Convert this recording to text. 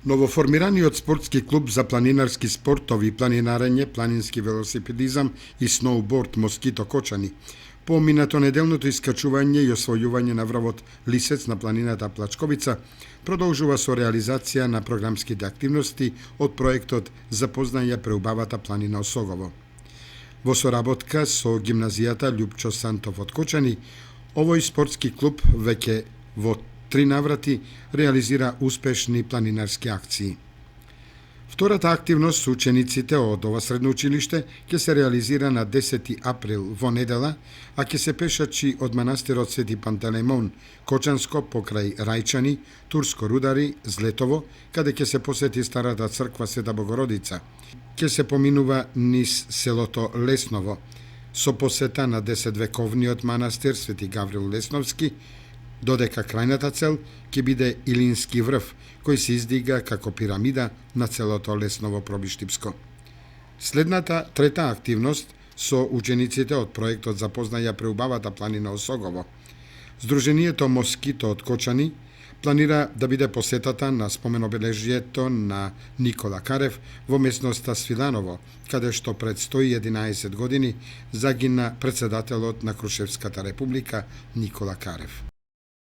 Новоформираниот спортски клуб за планинарски спортови, планинарење, планински велосипедизам и сноуборд Москито Кочани по минатонеделното искачување и освојување на врвот Лисец на планината Плачковица продолжува со реализација на програмските активности од проектот Запознај ја преубавата планина Осогово. Во соработка со гимназијата Љупчо Сантов од Кочани, овој спортски клуб веќе во 3 наврати реализира успешни планинарски акции. Втората активност со учениците од ова средно училиште ќе се реализира на 10 април во недела, а ќе се пешачи од манастирот Свети Пантелеймон, Кочанско покрај Рајчани, Турско Рудари, Злетово, каде ќе се посети старата црква Света Богородица. Ќе се поминува низ селото Лесново, со посета на 10 вековниот манастир Свети Гаврил Лесновски, додека крајната цел ќе биде Илински врв, кој се издига како пирамида на целото Лесново Пробиштипско. Следната трета активност со учениците од проектот Запознај ја преубавата планина Осогово. Сдруженијето Москито од Кочани планира да биде посетата на споменобележјето на Никола Карев во местноста Свиланово, каде што пред 111 години загина председателот на Крушевската република Никола Карев.